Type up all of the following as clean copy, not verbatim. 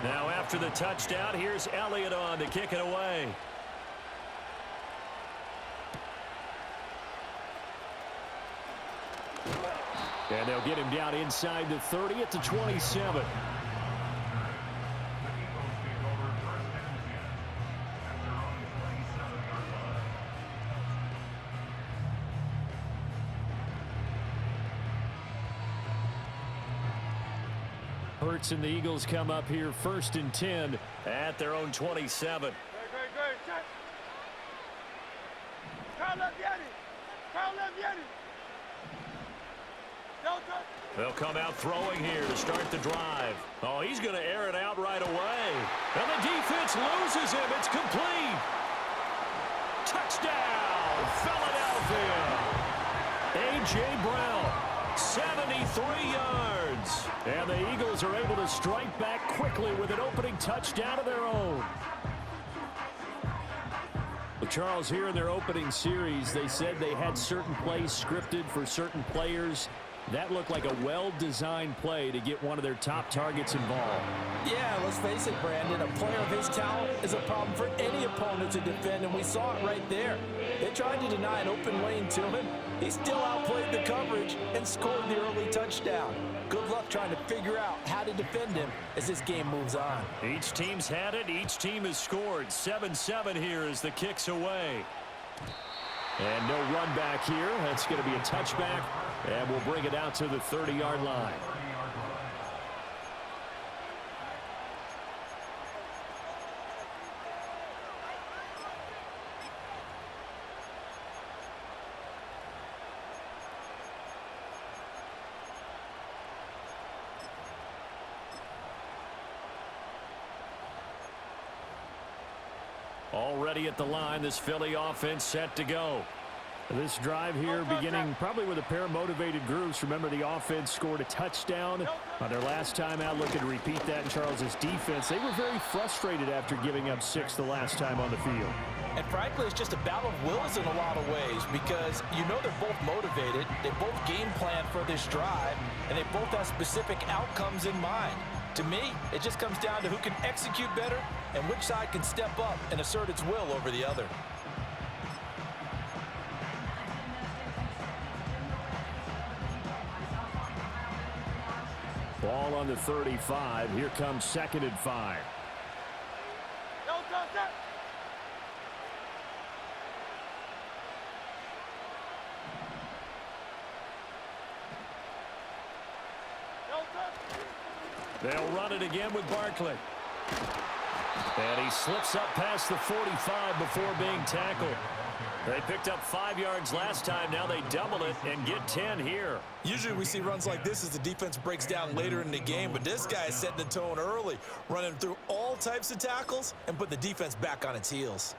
Now after the touchdown, here's Elliott on to kick it away. And they'll get him down inside the 30 at the 27. Hurts and the Eagles come up here 1st and 10 at their own 27. Great. Check. Carl left Yeti. They'll come out throwing here to start the drive. Oh, he's going to air it out right away. And the defense loses him. It's complete. Touchdown, Philadelphia. A.J. Brown, 73 yards. And the Eagles are able to strike back quickly with an opening touchdown of their own. Well, Charles, here in their opening series, they said they had certain plays scripted for certain players. That looked like a well-designed play to get one of their top targets involved. Yeah, let's face it, Brandon. A player of his talent is a problem for any opponent to defend, and we saw it right there. They tried to deny an open lane to him. He still outplayed the coverage and scored the early touchdown. Good luck trying to figure out how to defend him as this game moves on. Each team's had it. Each team has scored. 7-7 here as the kick's away. And no run back here. That's going to be a touchback. And we'll bring it out to the 30-yard line. Already at the line, this Philly offense set to go. This drive here beginning probably with a pair of motivated groups. Remember, the offense scored a touchdown on their last time out. Looking to repeat that in Charles's defense. They were very frustrated after giving up 6 the last time on the field. And frankly, it's just a battle of wills in a lot of ways because you know they're both motivated. They both game plan for this drive, and they both have specific outcomes in mind. To me, it just comes down to who can execute better and which side can step up and assert its will over the other. Ball on the 35. Here comes 2nd and 5. They'll run it again with Barkley. And he slips up past the 45 before being tackled. They picked up 5 yards last time. Now they double it and get 10 here. Usually we see runs like this as the defense breaks down later in the game, but this guy is setting the tone early, running through all types of tackles and put the defense back on its heels.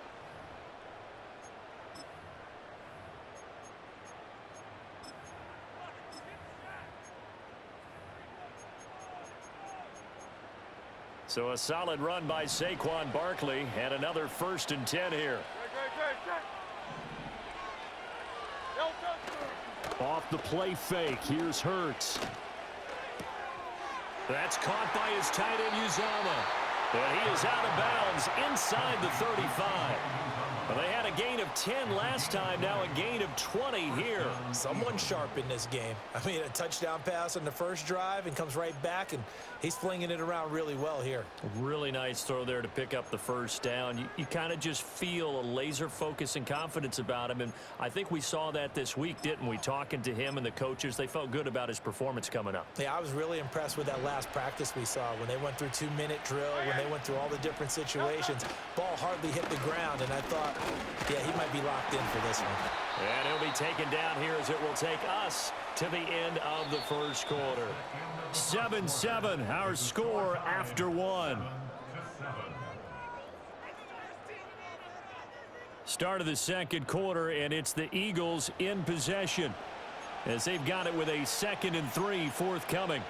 So a solid run by Saquon Barkley and another 1st and 10 here. Off the play fake. Here's Hurts. That's caught by his tight end Uzomah. And he is out of bounds inside the 35. Well, they had a gain of 10 last time, now a gain of 20 here. Someone sharp in this game. I mean, a touchdown pass on the first drive and comes right back, and he's flinging it around really well here. Really nice throw there to pick up the first down. You kind of just feel a laser focus and confidence about him, and I think we saw that this week, didn't we? Talking to him and the coaches, they felt good about his performance coming up. Yeah, I was really impressed with that last practice we saw when they went through 2-minute drill, when they went through all the different situations. Ball hardly hit the ground, and I thought, yeah, he might be locked in for this one. And he'll be taken down here as it will take us to the end of the first quarter. 7-7, our score after 1. Start of the second quarter, and it's the Eagles in possession as they've got it with a 2nd and 3 forthcoming.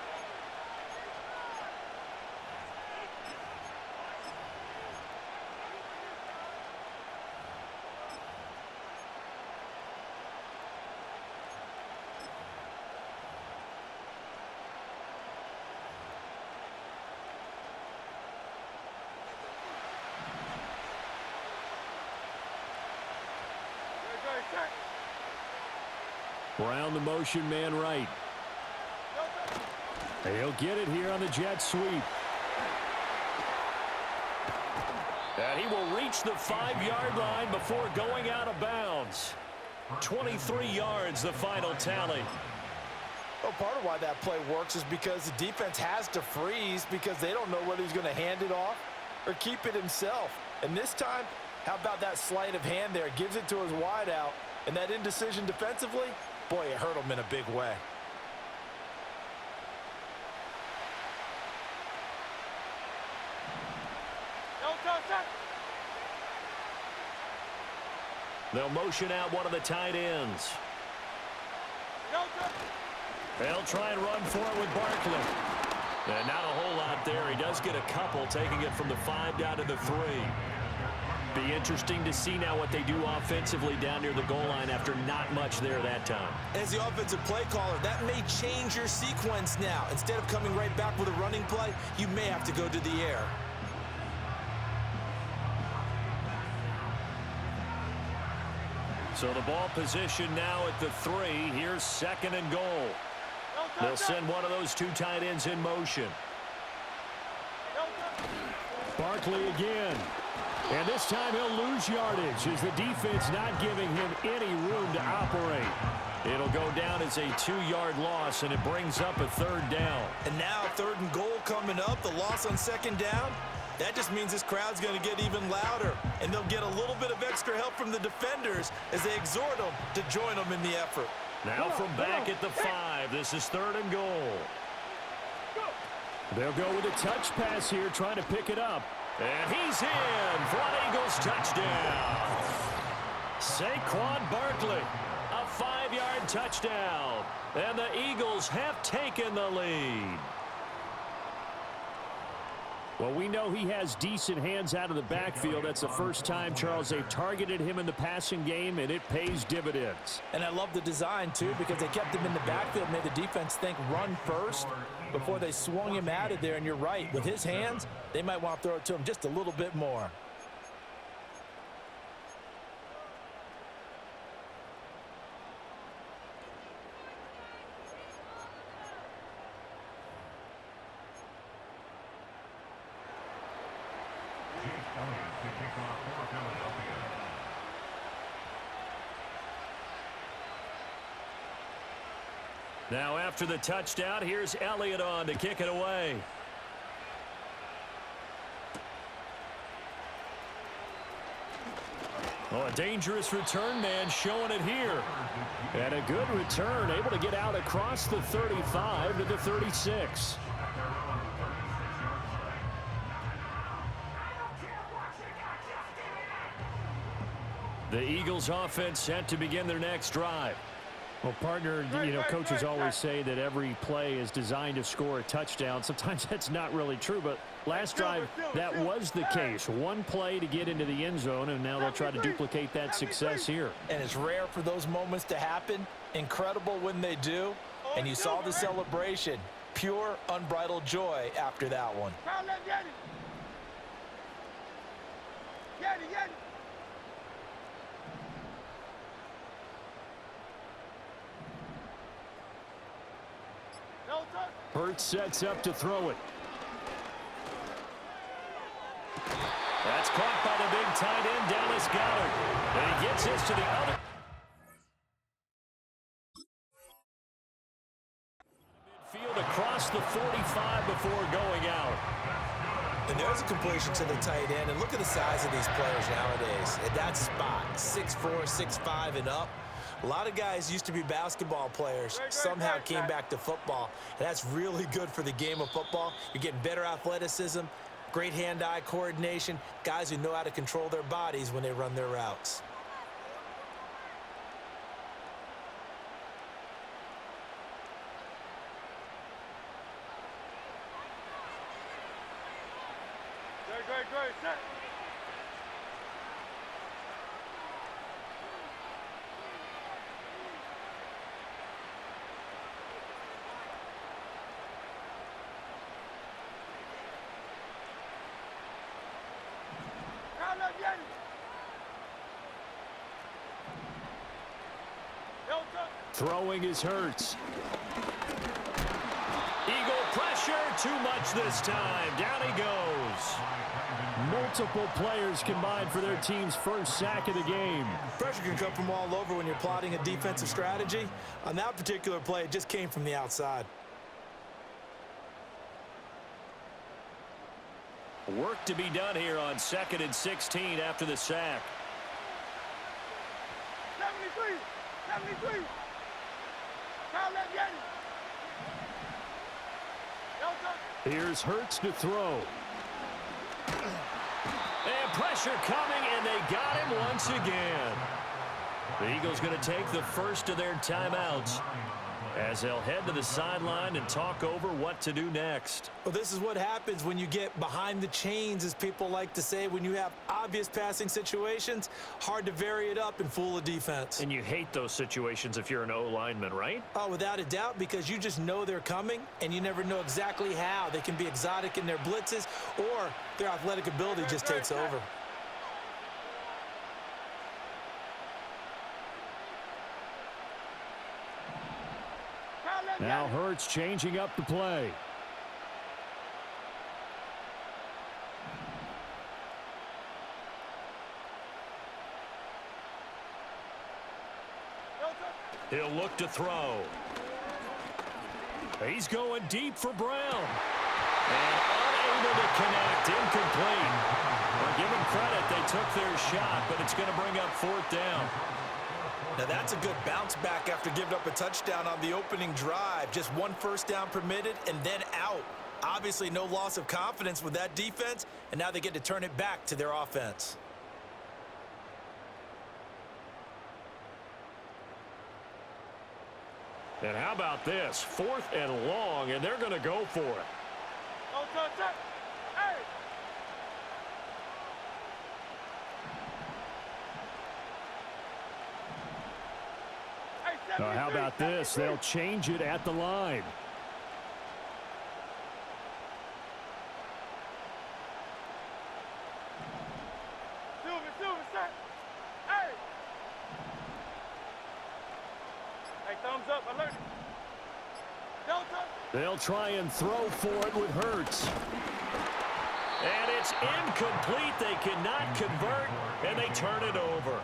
check. Brown the motion man right. He'll get it here on the jet sweep. And he will reach the 5-yard line before going out of bounds. 23 yards, the final tally. Well, part of why that play works is because the defense has to freeze because they don't know whether he's going to hand it off or keep it himself. And this time, how about that sleight of hand there? Gives it to his wideout. And that indecision defensively, boy, it hurt him in a big way. They'll motion out one of the tight ends. They'll try and run for it with Barkley. And not a whole lot there. He does get a couple, taking it from the 5 down to the 3. Be interesting to see now what they do offensively down near the goal line after not much there that time. As the offensive play caller, that may change your sequence now. Instead of coming right back with a running play, you may have to go to the air. So the ball position now at the 3. Here's 2nd and goal. They'll send one of those 2 tight ends in motion. Barkley again. And this time he'll lose yardage as the defense not giving him any room to operate. It'll go down as a 2-yard loss, and it brings up a 3rd down. And now 3rd and goal coming up. The loss on 2nd down. That just means this crowd's going to get even louder, and they'll get a little bit of extra help from the defenders as they exhort them to join them in the effort. Now from back at the 5, this is 3rd and goal. They'll go with a touch pass here, trying to pick it up. And he's in for an Eagles touchdown. Saquon Barkley, a 5-yard touchdown. And the Eagles have taken the lead. Well, we know he has decent hands out of the backfield. That's the first time, Charles, they've targeted him in the passing game, and it pays dividends. And I love the design, too, because they kept him in the backfield, made the defense think run first before they swung him out of there. And you're right, with his hands, they might want to throw it to him just a little bit more. Now after the touchdown, here's Elliott on to kick it away. Oh, a dangerous return man showing it here. And a good return, able to get out across the 35 to the 36. The Eagles offense set to begin their next drive. Well, partner, you know, coaches always say that every play is designed to score a touchdown. Sometimes that's not really true, but last drive, that was the case. One play to get into the end zone, and now they'll try to duplicate that success here. And it's rare for those moments to happen. Incredible when they do. And you saw the celebration. Pure, unbridled joy after that one. Hurts sets up to throw it. That's caught by the big tight end, Dallas Goedert. And he gets this to the other. Midfield across the 45 before going out. And there's a completion to the tight end. And look at the size of these players nowadays. At that spot, 6'4", 6'5", and up. A lot of guys used to be basketball players, somehow came back to football. And that's really good for the game of football. You're getting better athleticism, great hand-eye coordination, guys who know how to control their bodies when they run their routes. Great, set. Throwing is Hurts. Eagle pressure, too much this time. Down he goes. Multiple players combined for their team's first sack of the game. Pressure can come from all over when you're plotting a defensive strategy. On that particular play, it just came from the outside. Work to be done here on 2nd and 16 after the sack. 73. Kyle, let get it. Here's Hurts to throw. And pressure coming, and they got him once again. The Eagles going to take the first of their timeouts as they'll head to the sideline and talk over what to do next. Well, this is what happens when you get behind the chains, as people like to say. When you have obvious passing situations, hard to vary it up and fool a defense. And you hate those situations if you're an O-lineman, right? Oh, without a doubt, because you just know they're coming, and you never know exactly how. They can be exotic in their blitzes, or their athletic ability just takes over. Now Hurts changing up the play. He'll look to throw. He's going deep for Brown. And unable to connect. Incomplete. Well, give them credit. They took their shot, but it's going to bring up 4th down. Now that's a good bounce back after giving up a touchdown on the opening drive. Just 1 first down permitted and then out. Obviously no loss of confidence with that defense, and now they get to turn it back to their offense. And how about this? 4th and long, and they're going to go for it. Hey! How about this? They'll change it at the line. Silver, set. Hey! Hey, thumbs up, alert. Delta. They'll try and throw for it with Hurts. And it's incomplete. They cannot convert, and they turn it over.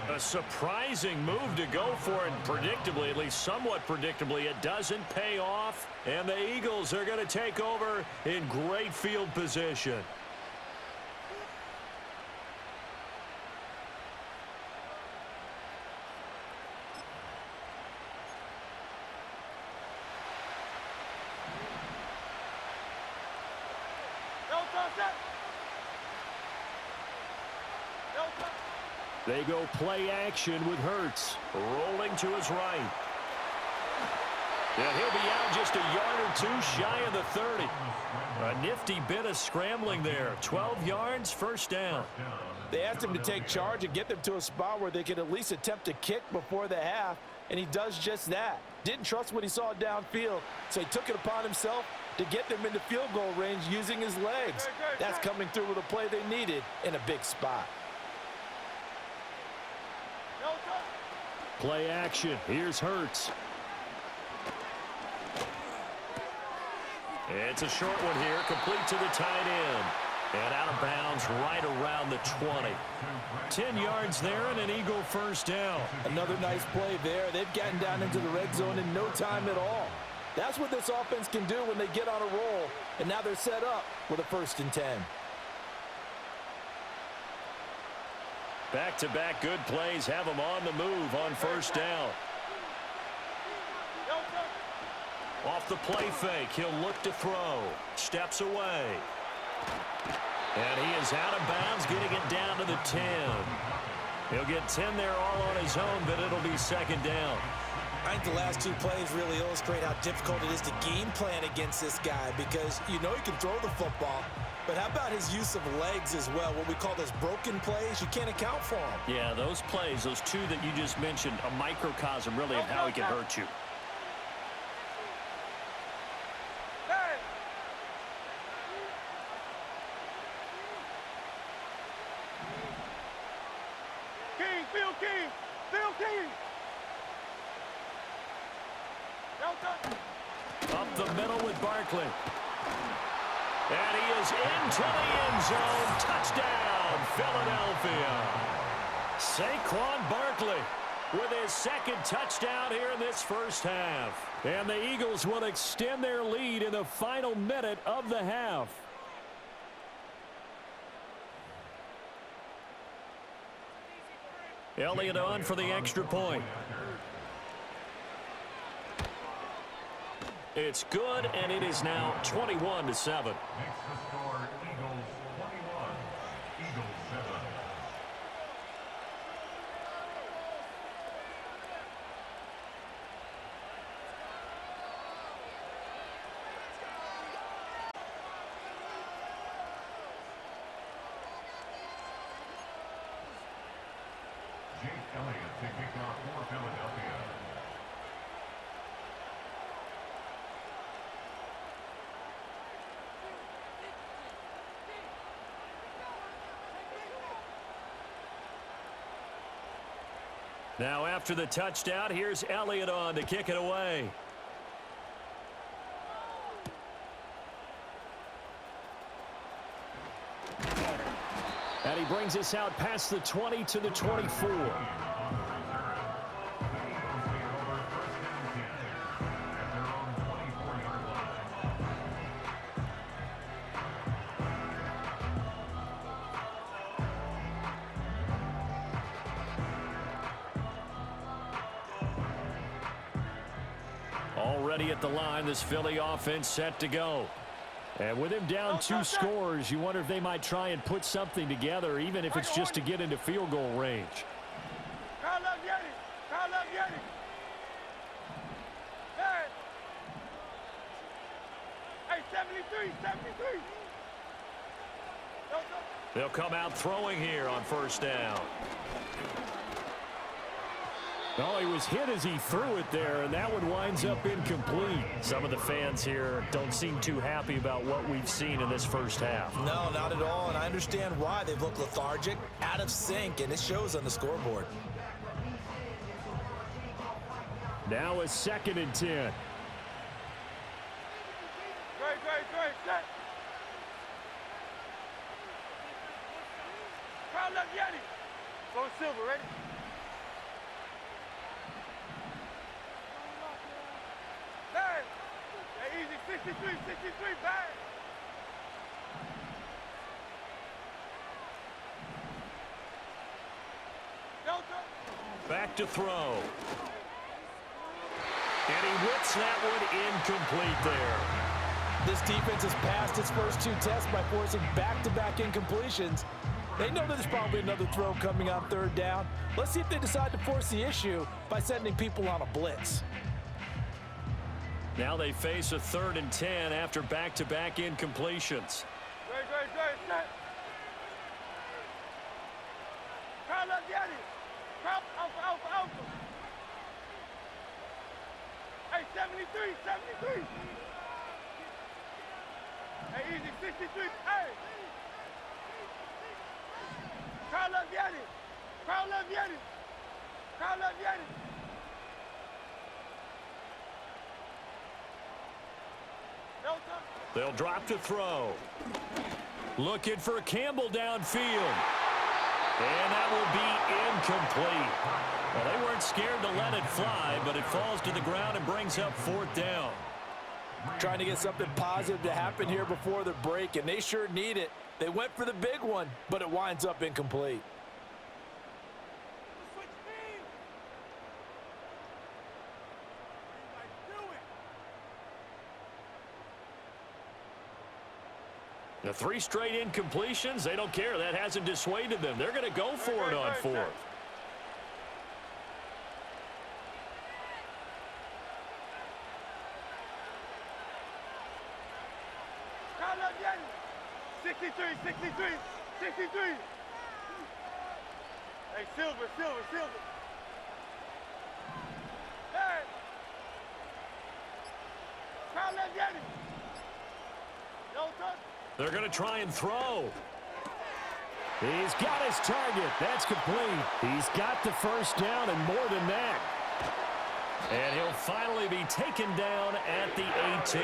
A surprising move to go for it, and predictably, at least somewhat predictably, it doesn't pay off. And the Eagles are going to take over in great field position. They go play action with Hurts. Rolling to his right. Yeah, he'll be out just a yard or two shy of the 30. A nifty bit of scrambling there. 12 yards, first down. They asked him to take charge and get them to a spot where they could at least attempt to kick before the half, and he does just that. Didn't trust what he saw downfield, so he took it upon himself to get them into field goal range using his legs. That's coming through with a play they needed in a big spot. Play action. Here's Hurts. It's a short one here, complete to the tight end. And out of bounds right around the 20. 10 yards there and an Eagle first down. Another nice play there. They've gotten down into the red zone in no time at all. That's what this offense can do when they get on a roll. And now they're set up with a 1st and 10. Back-to-back good plays have them on the move on first down. Off the play fake, he'll look to throw. Steps away. And he is out of bounds, getting it down to the 10. He'll get 10 there all on his own, but it'll be 2nd down. I think the last 2 plays really illustrate how difficult it is to game plan against this guy, because you know he can throw the football, but how about his use of legs as well? What we call those broken plays, you can't account for them. Yeah, those plays, those 2 that you just mentioned, a microcosm really of how he can hurt you. Up the middle with Barkley. And he is into the end zone. Touchdown, Philadelphia. Saquon Barkley with his second touchdown here in this first half. And the Eagles will extend their lead in the final minute of the half. Elliott on for the extra point. It's good, and it is now 21-7. Makes the score Eagles 21, Eagles 7. Jake Elliott to kick off for Philadelphia. Now after the touchdown, here's Elliott on to kick it away. And he brings us out past the 20 to the 24. Already at the line, this Philly offense set to go. And with him down 2 scores, you wonder if they might try and put something together, even if it's just to get into field goal range. Kyle up Yeti. Kyle up Yeti. Hey, 73, 73. They'll come out throwing here on first down. Oh, he was hit as he threw it there, and that one winds up incomplete. Some of the fans here don't seem too happy about what we've seen in this first half. No, not at all, and I understand why. They've looked lethargic, out of sync, and it shows on the scoreboard. Now a 2nd and 10. Great, set. Kyle up Yeti. Go Silver, ready? Hey, easy, 63, bang! Delta! Back to throw. And he whips that one incomplete there. This defense has passed its first 2 tests by forcing back-to-back incompletions. They know there's probably another throw coming on 3rd down. Let's see if they decide to force the issue by sending people on a blitz. Now they face a 3rd and 10 after back-to-back incompletions. Great, set. Kyle up Yeti. Kyle, alpha. Hey, 73. Hey, easy, 63. Hey. Kyle up Yeti. They'll drop to throw. Looking for Campbell downfield. And that will be incomplete. Well, they weren't scared to let it fly, but it falls to the ground and brings up 4th down. Trying to get something positive to happen here before the break, and they sure need it. They went for the big one, but it winds up incomplete. The 3 straight incompletions, they don't care. That hasn't dissuaded them. They're going to go for it on 4th. Kyle up Yeti. 63. Hey, Silver. Hey. Kyle up Yeti. Delta. They're going to try and throw. He's got his target. That's complete. He's got the first down and more than that. And he'll finally be taken down at the 18.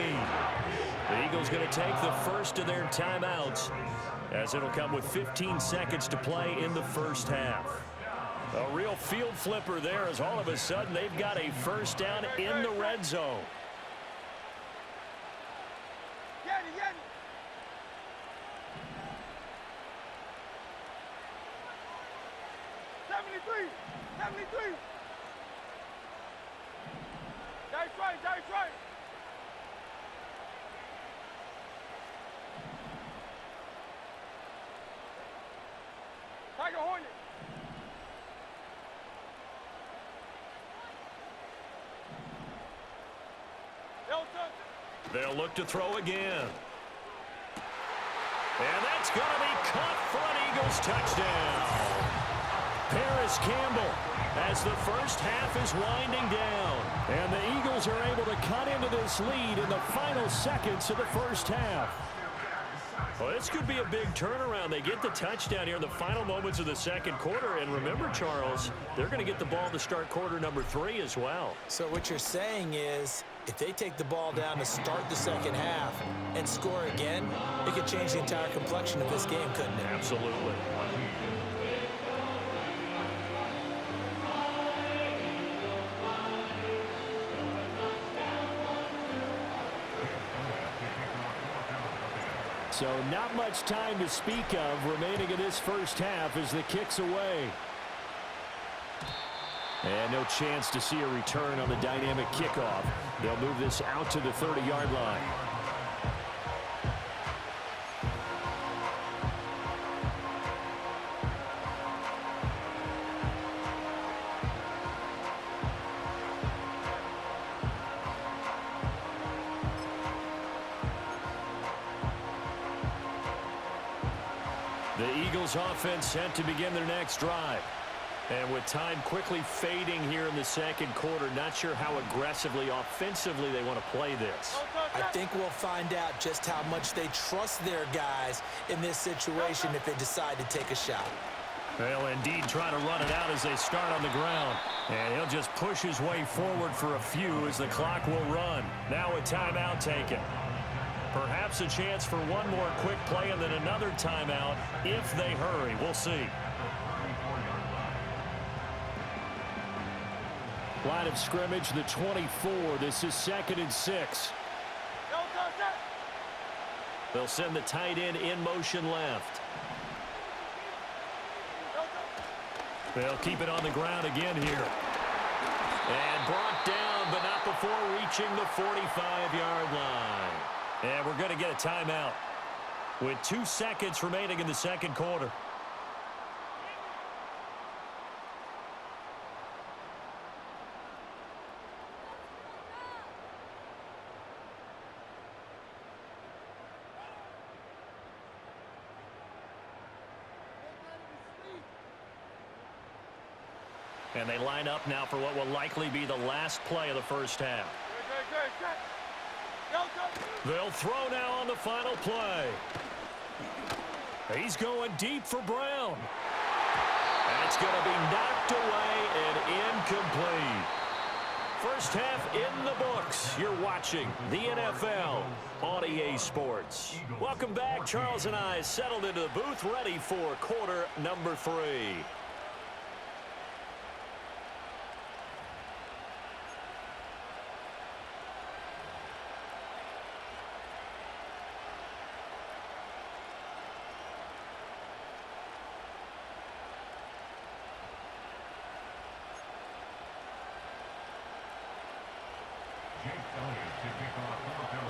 The Eagles going to take the first of their timeouts, as it'll come with 15 seconds to play in the first half. A real field flipper there, as all of a sudden they've got a first down in the red zone. Get it, get it. '73. That's right, that's right. Tiger Hornet. They'll look to throw again. And that's going to be caught for an Eagles touchdown. Paris Campbell, as the first half is winding down. And the Eagles are able to cut into this lead in the final seconds of the first half. Well, this could be a big turnaround. They get the touchdown here in the final moments of the second quarter. And remember, Charles, they're going to get the ball to start quarter number 3 as well. So what you're saying is, if they take the ball down to start the second half and score again, it could change the entire complexion of this game, couldn't it? Absolutely. So not much time to speak of remaining in this first half as the kick's away. And no chance to see a return on the dynamic kickoff. They'll move this out to the 30-yard line. The Eagles offense set to begin their next drive. And with time quickly fading here in the second quarter, not sure how aggressively, offensively they want to play this. I think we'll find out just how much they trust their guys in this situation if they decide to take a shot. They'll indeed try to run it out as they start on the ground. And he'll just push his way forward for a few as the clock will run. Now a timeout taken. Perhaps a chance for one more quick play and then another timeout if they hurry. We'll see. Line of scrimmage, the 24. This is 2nd and 6. They'll send the tight end in motion left. They'll keep it on the ground again here. And brought down, but not before reaching the 45-yard line. And we're going to get a timeout with 2 seconds remaining in the second quarter. And they line up now for what will likely be the last play of the first half. They'll throw now on the final play. He's going deep for Brown. And it's going to be knocked away and incomplete. First half in the books. You're watching the NFL on EA Sports. Welcome back. Charles and I settled into the booth, ready for quarter number 3.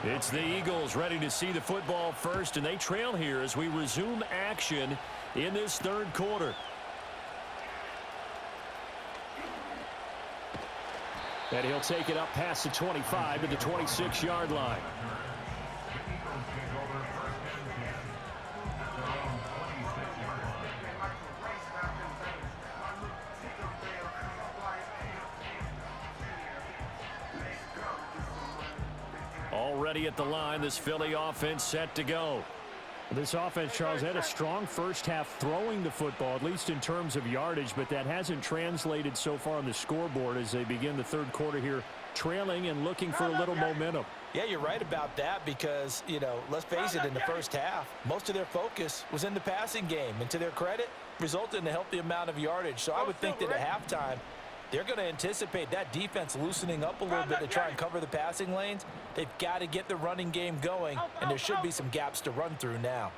It's the Eagles ready to see the football first, and they trail here as we resume action in this third quarter. And he'll take it up past the 25 to the 26-yard line. Already at the line, this Philly offense set to go. This offense, Charles, had a strong first half throwing the football, at least in terms of yardage, but that hasn't translated so far on the scoreboard as they begin the third quarter here, trailing and looking for a little momentum. Yeah, you're right about that because, you know, let's face it, in the first half, most of their focus was in the passing game. And to their credit, resulted in a healthy amount of yardage. So I would think that at halftime, they're going to anticipate that defense loosening up a little bit to try and cover the passing lanes. They've got to get the running game going, and there should be some gaps to run through now.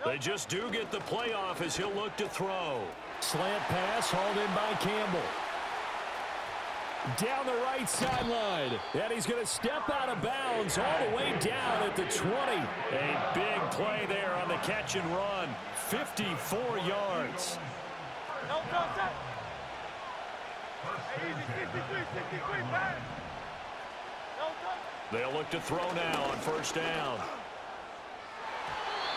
They just do get the playoff as he'll look to throw. Slant pass hauled in by Campbell. Down the right sideline. And he's going to step out of bounds all the way down at the 20. A big play there on the catch and run. 54 yards. No, hey, easy, 63, man. They'll look to throw now on first down.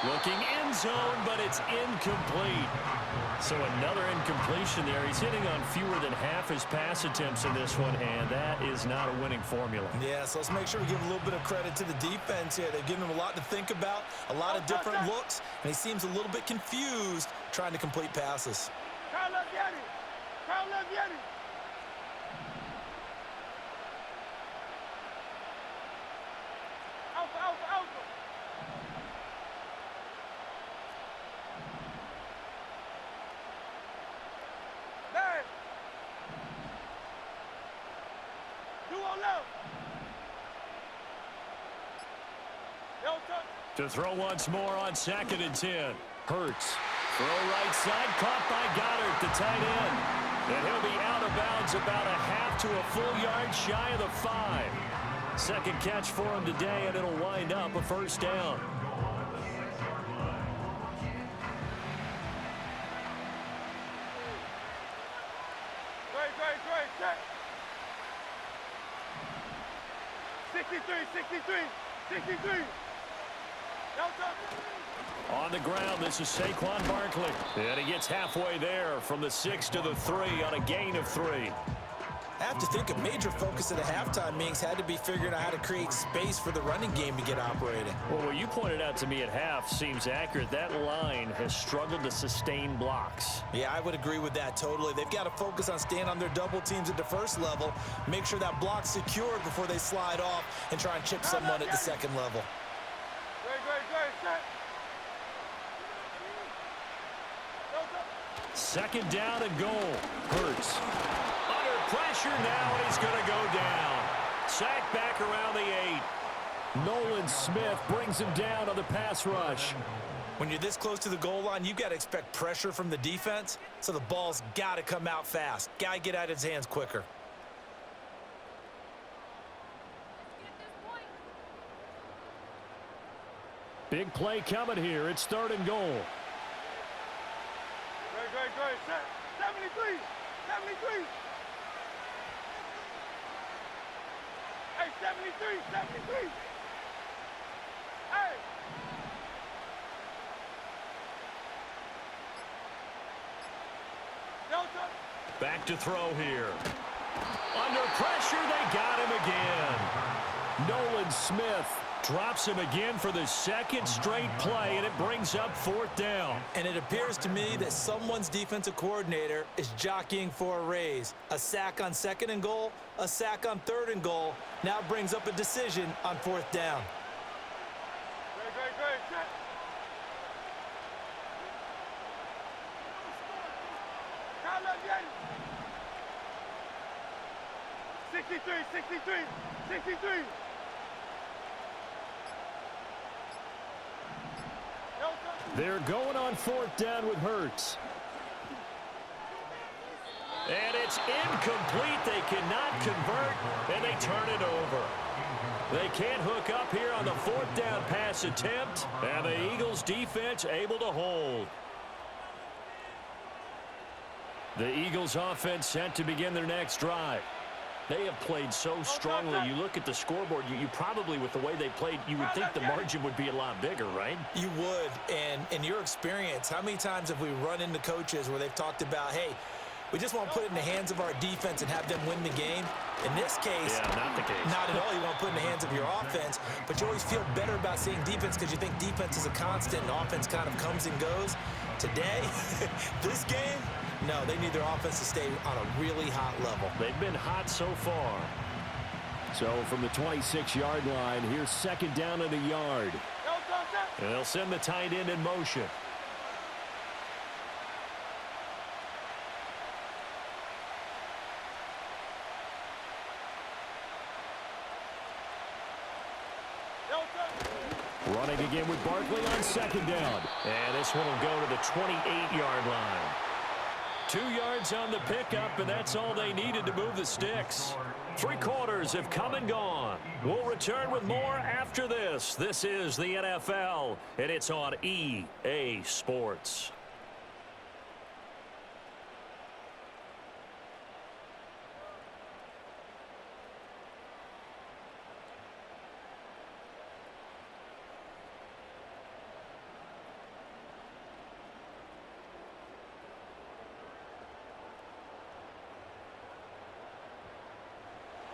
Looking end zone, but it's incomplete. So another incompletion there. He's hitting on fewer than half his pass attempts in this one, and that is not a winning formula. Yeah, so let's make sure we give a little bit of credit to the defense here. They've given him a lot to think about, a lot of different looks, and he seems a little bit confused trying to complete passes. Kyle left Yeti. Kyle left Yeti. Alpha. Man. Duo left. To throw once more on 2nd and 10. Hurts. Throw right side, caught by Goddard, the tight end. And he'll be out of bounds about a half to a full yard shy of the 5. Second catch for him today, and it'll wind up a first down. Great, check. 63. On the ground, this is Saquon Barkley. And he gets halfway there from the 6 to the 3 on a gain of 3. I have to think a major focus at the halftime meetings had to be figuring out how to create space for the running game to get operating. Well, what you pointed out to me at half seems accurate. That line has struggled to sustain blocks. Yeah, I would agree with that totally. They've got to focus on staying on their double teams at the first level, make sure that block's secured before they slide off and try and chip someone at the second level. Great, check. Second down and goal. Hurts. Under pressure now, and he's going to go down. Sacked back around the 8. Nolan Smith brings him down on the pass rush. When you're this close to the goal line, you've got to expect pressure from the defense, so the ball's got to come out fast. Got to get out of his hands quicker. Big play coming here. It's 3rd and goal. Great. 73. Hey, 73. Hey. Delta. Back to throw here. Under pressure, they got him again. Nolan Smith drops him again for the second straight play, and it brings up 4th down. And it appears to me that someone's defensive coordinator is jockeying for a raise. A sack on 2nd and goal, a sack on 3rd and goal, now brings up a decision on 4th down. Great, check. Kyle left Yeti. 63. They're going on 4th down with Hurts. And it's incomplete. They cannot convert, and they turn it over. They can't hook up here on the 4th down pass attempt, and the Eagles defense able to hold. The Eagles offense set to begin their next drive. They have played so strongly. You look at the scoreboard, you probably, with the way they played, you would think the margin would be a lot bigger, right? You would. And in your experience, how many times have we run into coaches where they've talked about, hey, We just want to put it in the hands of our defense and have them win the game. In this case, Yeah, not the case. not at all. You want to put it in the hands of your offense, but you always feel better about seeing defense because you think defense is a constant and offense kind of comes and goes. Today, this game, no, they need their offense to stay on a really hot level. They've been hot so far. So from the 26-yard line, here's second down and a yard. And they'll send the tight end in motion. Running again with Barkley on second down. And this one will go to the 28-yard line. 2 yards on the pickup, and that's all they needed to move the sticks. 3 quarters have come and gone. We'll return with more after this. This is the NFL, and it's on EA Sports.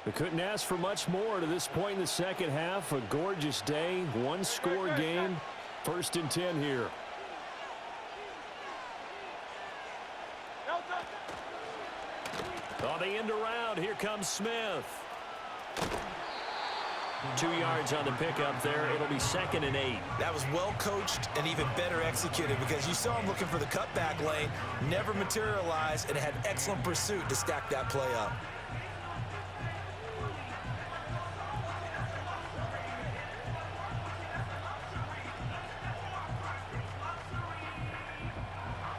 They couldn't ask for much more to this point in the second half. A gorgeous day, one-score game. 1st and 10 here. On the end around, here comes Smith. 2 yards on the pickup there. It'll be 2nd and 8. That was well coached and even better executed because you saw him looking for the cutback lane, never materialized, and had excellent pursuit to stack that play up.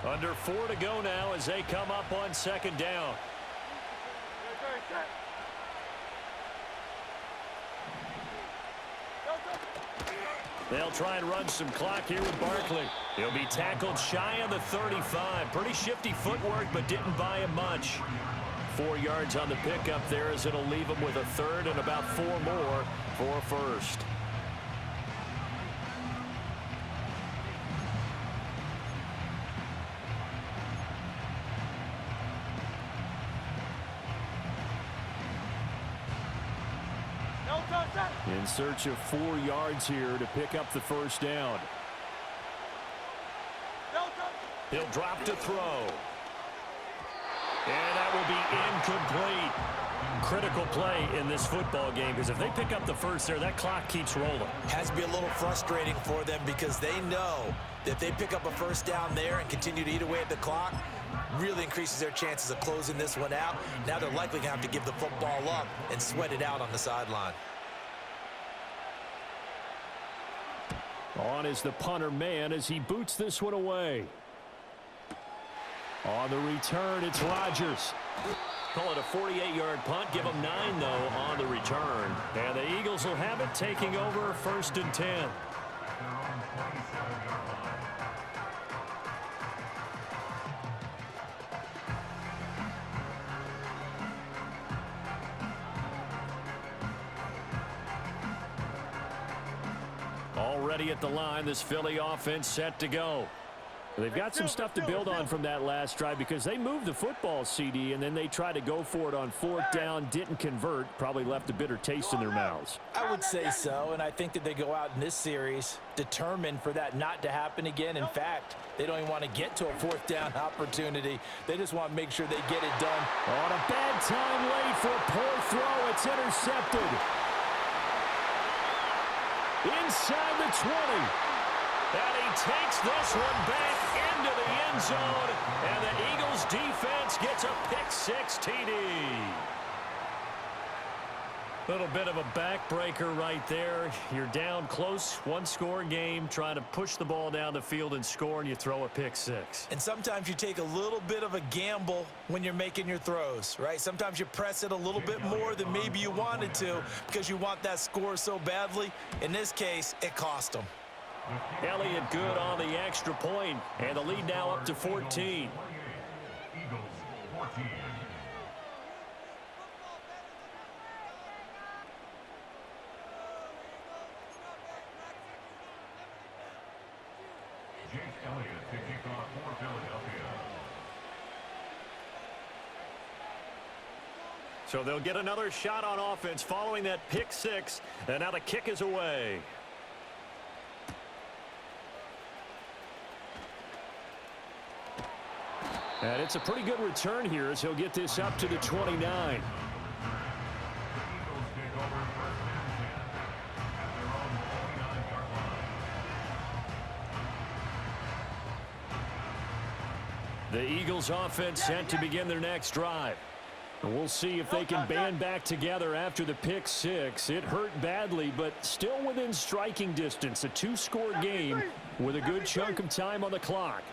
Under 4 to go now as they come up on second down. They'll try and run some clock here with Barkley. He'll be tackled shy of the 35. Pretty shifty footwork, but didn't buy him much. 4 yards on the pickup there as it'll leave him with a 3rd and about 4 more for a 1st. In search of 4 yards here to pick up the 1st down. He'll drop to throw. And that will be incomplete. Critical play in this football game because if they pick up the 1st there, that clock keeps rolling. Has to be a little frustrating for them because they know that if they pick up a 1st down there and continue to eat away at the clock, really increases their chances of closing this one out. Now they're likely going to have to give the football up and sweat it out on the sideline. On is the punter man as he boots this one away. On the return, it's Rodgers. Call it a 48-yard punt. Give them 9, though, on the return. And the Eagles will have it, taking over 1st and 10. Already at the line, this Philly offense set to go. They've got some stuff to build on from that last drive because they moved the football, CD, and then they tried to go for it on 4th down, didn't convert, probably left a bitter taste in their mouths. I would say so, and I think that they go out in this series determined for that not to happen again. In fact, they don't even want to get to a 4th down opportunity. They just want to make sure they get it done. On a bad time late for a poor throw. It's intercepted. Inside the 20. And he takes this one back into the end zone. And the Eagles defense gets a pick-6 TD. Little bit of a backbreaker right there. You're down close, one-score game, trying to push the ball down the field and score, and you throw a pick-6. And sometimes you take a little bit of a gamble when you're making your throws, right? Sometimes you press it a little bit more than maybe you wanted to because you want that score so badly. In this case, it cost them. Elliott good on the extra point, and the lead now up to 14. Eagles 14. Jake Elliott to kick off for Philadelphia. So they'll get another shot on offense following that pick six, and now the kick is away. And it's a pretty good return here as he'll get this up to the 29. The Eagles offense set to begin their next drive. And we'll see if they can band back together after the pick six. It hurt badly, but still within striking distance. A two-score game with a good chunk of time on the clock.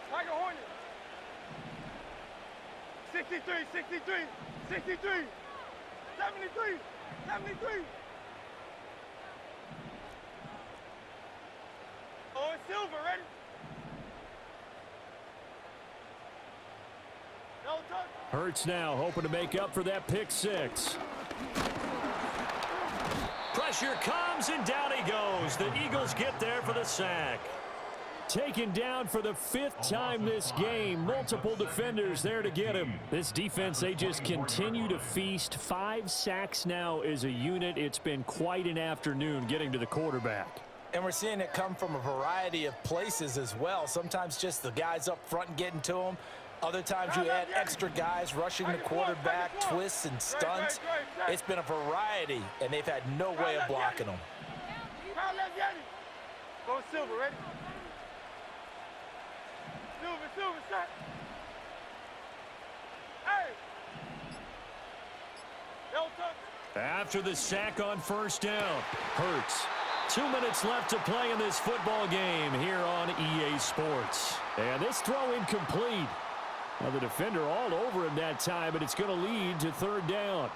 Tiger Hornet. 63, 63, 63, 73, 73. Oh, it's Silver, ready? No touch. Hurts now, hoping to make up for that pick six. Pressure comes, and down he goes. The Eagles get there for the sack. Taken down for the fifth time this game. Multiple defenders there to get him. This defense, they just continue to feast. 5 sacks now as a unit. It's been quite an afternoon getting to the quarterback. And we're seeing it come from a variety of places as well. Sometimes just the guys up front getting to him. Other times you add extra guys rushing the quarterback, twists and stunts. It's been a variety, and they've had no way of blocking them. Go Silver, ready? Silver, set. Hey! No touch. After the sack on first down, Hurts. 2 minutes left to play in this football game here on EA Sports. And this throw incomplete. Now the defender all over him that time, but it's going to lead to third down.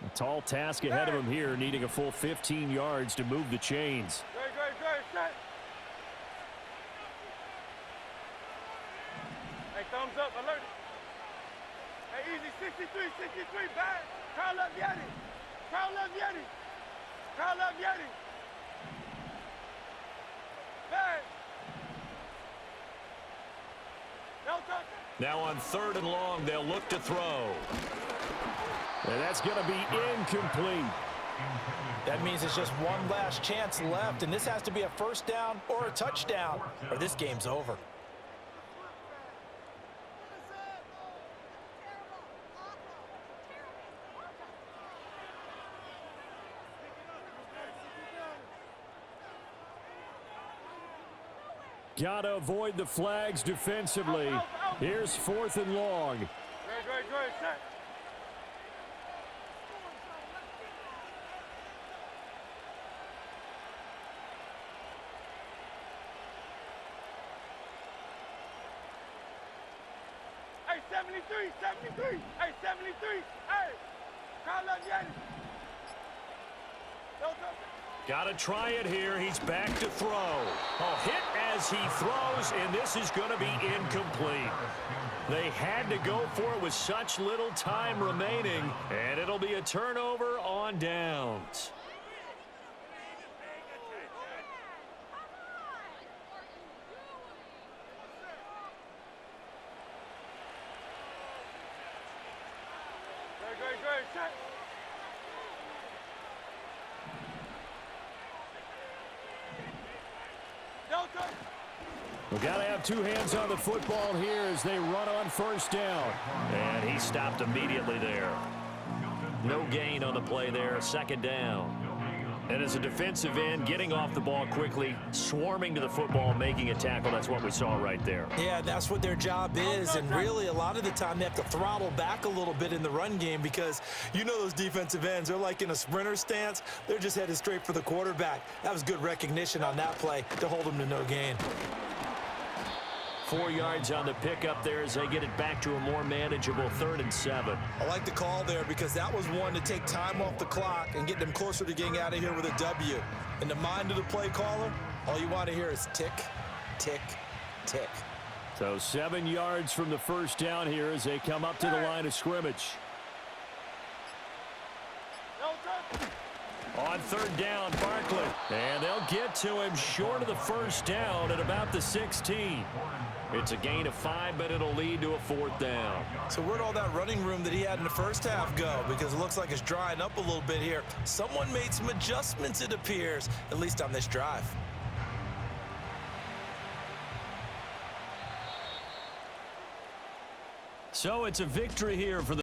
A tall task ahead of him here, needing a full 15 yards to move the chains. Great, set. Hey, thumbs up, alert. Hey, easy, 63, back. Crowd left Yeti. Back. No touch. Now on 3rd and long, they'll look to throw. And that's going to be incomplete. That means it's just one last chance left, and this has to be a first down or a touchdown, or this game's over. Got to avoid the flags defensively. Here's 4th and long. Great, set. Hey, 73. Hey, 73. Hey, crowd left Yeti. No touch. Got to try it here. He's back to throw. Oh, hit as he throws, and this is going to be incomplete. They had to go for it with such little time remaining, and it'll be a turnover on downs. Great, set. We've got to have 2 hands on the football here as they run on first down. And he stopped immediately there. No gain on the play there, 2nd down. And as a defensive end, getting off the ball quickly, swarming to the football, making a tackle, that's what we saw right there. Yeah, that's what their job is, and really a lot of the time they have to throttle back a little bit in the run game because you know those defensive ends, they're like in a sprinter stance. They're just headed straight for the quarterback. That was good recognition on that play to hold them to no gain. 4 yards on the pickup there as they get it back to a more manageable 3rd and 7. I like the call there because that was one to take time off the clock and get them closer to getting out of here with a W. In the mind of the play caller, all you want to hear is tick, tick, tick. So 7 yards from the first down here as they come up to the line of scrimmage. On third down, Barkley. And they'll get to him short of the first down at about the 16. It's a gain of 5, but it'll lead to a 4th down. So where'd all that running room that he had in the first half go? Because it looks like it's drying up a little bit here. Someone made some adjustments, it appears, at least on this drive. So it's a victory here for the